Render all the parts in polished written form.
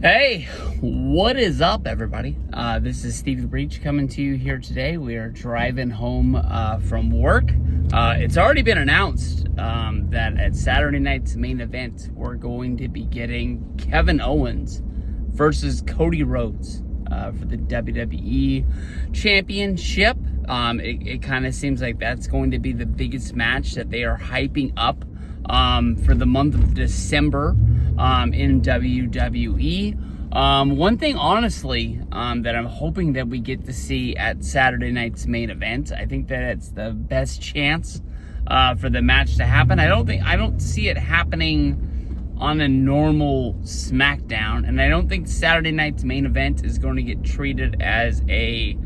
Hey, what is up, everybody? This is Stevie Breach coming to you here today. We are driving home from work. It's already been announced that at Saturday night's main event, we're going to be getting Kevin Owens versus Cody Rhodes for the WWE Championship. It kind of seems like that's going to be the biggest match that they are hyping up for the month of December in WWE. One thing, honestly, that I'm hoping that we get to see at Saturday night's main event, I think that it's the best chance for the match to happen. I don't see it happening on a normal SmackDown, and I don't think Saturday night's main event is going to get treated as a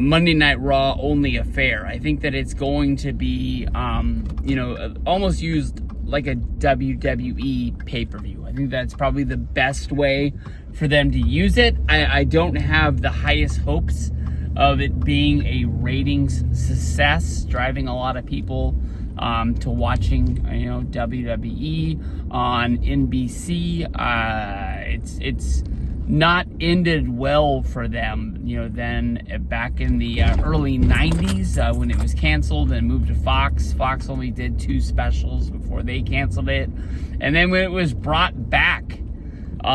Monday Night Raw only affair. I think that it's going to be, almost used like a WWE pay-per-view. I think that's probably the best way for them to use it. I don't have the highest hopes of it being a ratings success, driving a lot of people to watching, WWE on NBC. It's not ended well for them, then back in the early 90s when it was canceled and moved to Fox. Fox only did 2 specials before they canceled it. And then when it was brought back, it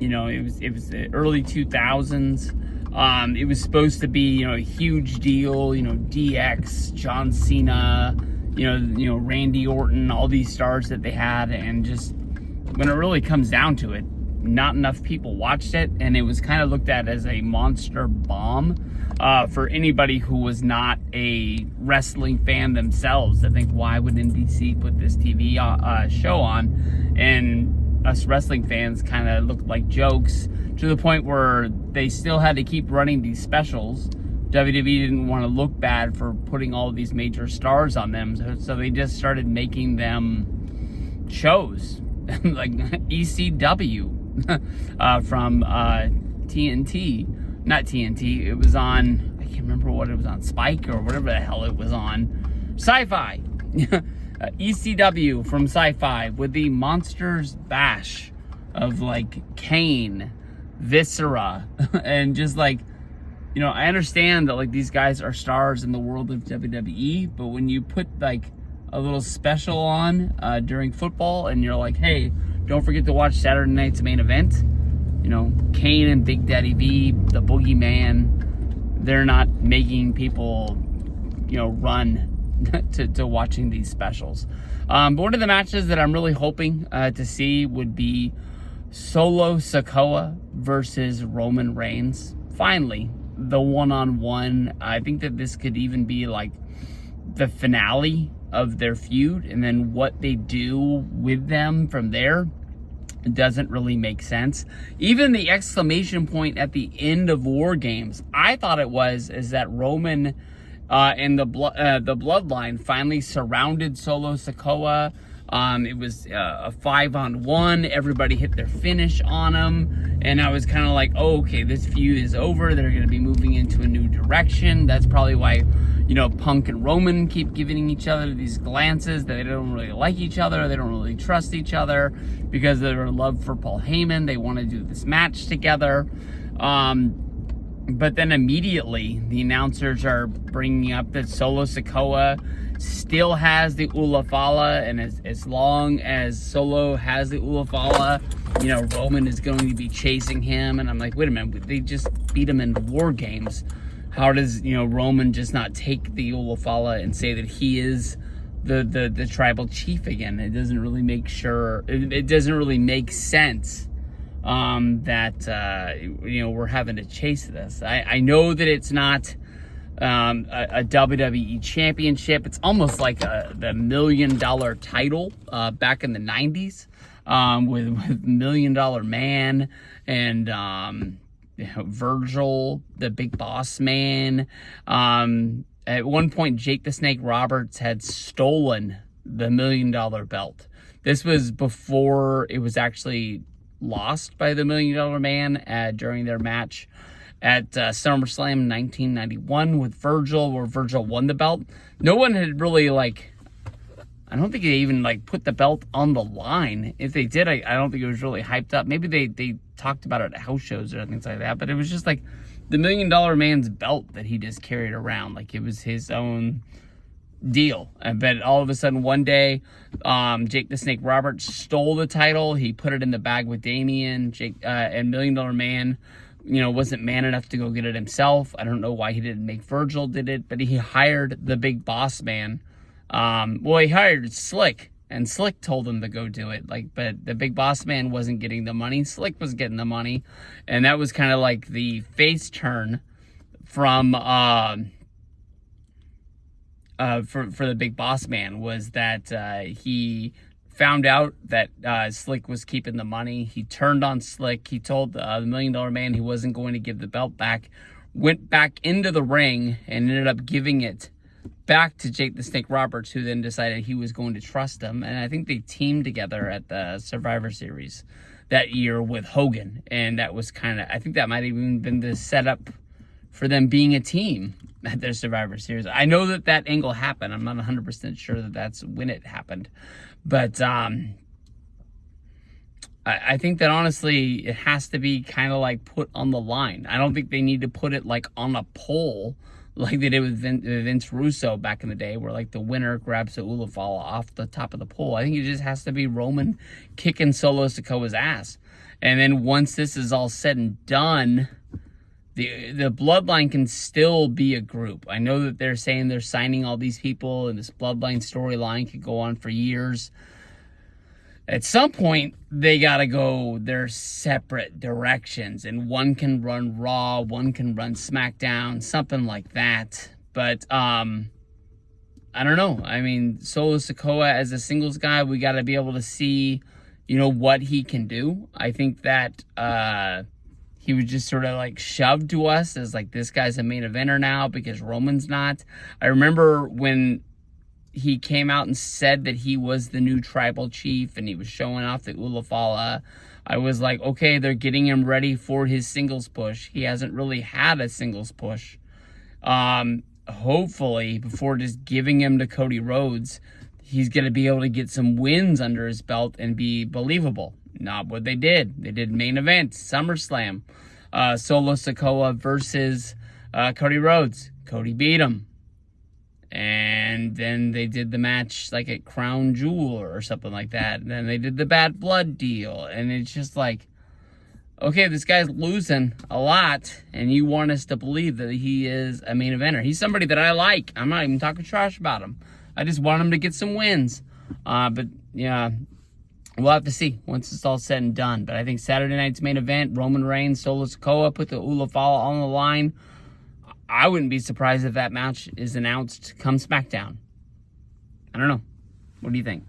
was the early 2000s. It was supposed to be, a huge deal, DX, John Cena, Randy Orton, all these stars that they had, and just when it really comes down to it, not enough people watched it, and it was kind of looked at as a monster bomb for anybody who was not a wrestling fan themselves. I think, why would NBC put this TV show on? And us wrestling fans kind of looked like jokes, to the point where they still had to keep running these specials. WWE didn't want to look bad for putting all of these major stars on them, so they just started making them shows like ECW. From TNT, not TNT, it was on, I can't remember what it was on, Spike or whatever the hell it was on, Sci-Fi. ECW from Sci-Fi with the Monsters Bash of like Kane, Viscera, and just like, I understand that like these guys are stars in the world of WWE, but when you put like a little special on during football and you're like, hey, don't forget to watch Saturday night's main event, Kane and Big Daddy V, the Boogeyman, they're not making people, run to watching these specials. But one of the matches that I'm really hoping to see would be Solo Sikoa versus Roman Reigns. Finally, the one-on-one. I think that this could even be like the finale of their feud, and then what they do with them from there doesn't really make sense. Even the exclamation point at the end of War Games, I thought is that Roman and the Bloodline finally surrounded Solo Sikoa. It was a 5-on-1. Everybody hit their finish on him, and I was kind of like, oh, okay, this feud is over. They're going to be moving into a new direction. That's probably why Punk and Roman keep giving each other these glances that they don't really like each other. They don't really trust each other because of their love for Paul Heyman. They want to do this match together. But then immediately the announcers are bringing up that Solo Sikoa still has the Ulafala, and as long as Solo has the Ulafala, Roman is going to be chasing him. And I'm like, wait a minute, they just beat him in War Games. How does, Roman just not take the Ulafala and say that he is the tribal chief again? It doesn't really it doesn't really make sense that, we're having to chase this. I know that it's not a WWE championship. It's almost like the $1 million title back in the 90s with Million Dollar Man and Virgil, the Big Boss Man. At one point, Jake the Snake Roberts had stolen the $1 million belt. This was before it was actually lost by the $1 Million Man during their match at SummerSlam 1991 with Virgil, where Virgil won the belt. No one had really I don't think they even like put the belt on the line. If they did, I don't think it was really hyped up. Maybe they talked about it at house shows or things like that, but it was just like the $1 Million Man's belt that he just carried around like it was his own deal. But all of a sudden one day, Jake the Snake Roberts stole the title. He put it in the bag with Damian. Jake and $1 Million Man, wasn't man enough to go get it himself. I don't know why he didn't make Virgil did it, but he hired the Big Boss Man. He hired Slick, and Slick told him to go do it. But the Big Boss Man wasn't getting the money. Slick was getting the money, and that was kind of like the face turn from for the Big Boss Man, was that he found out that Slick was keeping the money. He turned on Slick. He told the $1 Million Man he wasn't going to give the belt back. Went back into the ring and ended up giving it back to Jake the Snake Roberts, who then decided he was going to trust him. And I think they teamed together at the Survivor Series that year with Hogan. And that was I think that might have even been the setup for them being a team at their Survivor Series. I know that angle happened. I'm not 100% sure that that's when it happened. But I think that honestly, it has to be kind of like put on the line. I don't think they need to put it like on a pole like they did with Vince Russo back in the day, where like the winner grabs the Ulafala off the top of the pole. I think it just has to be Roman kicking Solo Sikoa's ass. And then once this is all said and done, the Bloodline can still be a group. I know that they're saying they're signing all these people, and this Bloodline storyline could go on for years. At some point, they got to go their separate directions, and one can run Raw, one can run SmackDown, something like that. But I don't know. I mean, Solo Sikoa as a singles guy, we got to be able to see, what he can do. I think that he was just sort of like shoved to us as like, this guy's a main eventer now because Roman's not. I remember when he came out and said that he was the new tribal chief and he was showing off the Ulafala. I was like, okay, they're getting him ready for his singles push. He hasn't really had a singles push. Hopefully, before just giving him to Cody Rhodes, he's going to be able to get some wins under his belt and be believable. Not what they did. They did main event, SummerSlam. Solo Sikoa versus Cody Rhodes. Cody beat him. And then they did the match like at Crown Jewel or something like that. And then they did the Bad Blood deal. And it's just like, okay, this guy's losing a lot, and you want us to believe that he is a main eventer. He's somebody that I like. I'm not even talking trash about him. I just want him to get some wins. But yeah, we'll have to see once it's all said and done. But I think Saturday night's main event, Roman Reigns, Solo Sikoa, put the Ulafala on the line. I wouldn't be surprised if that match is announced come SmackDown. I don't know. What do you think?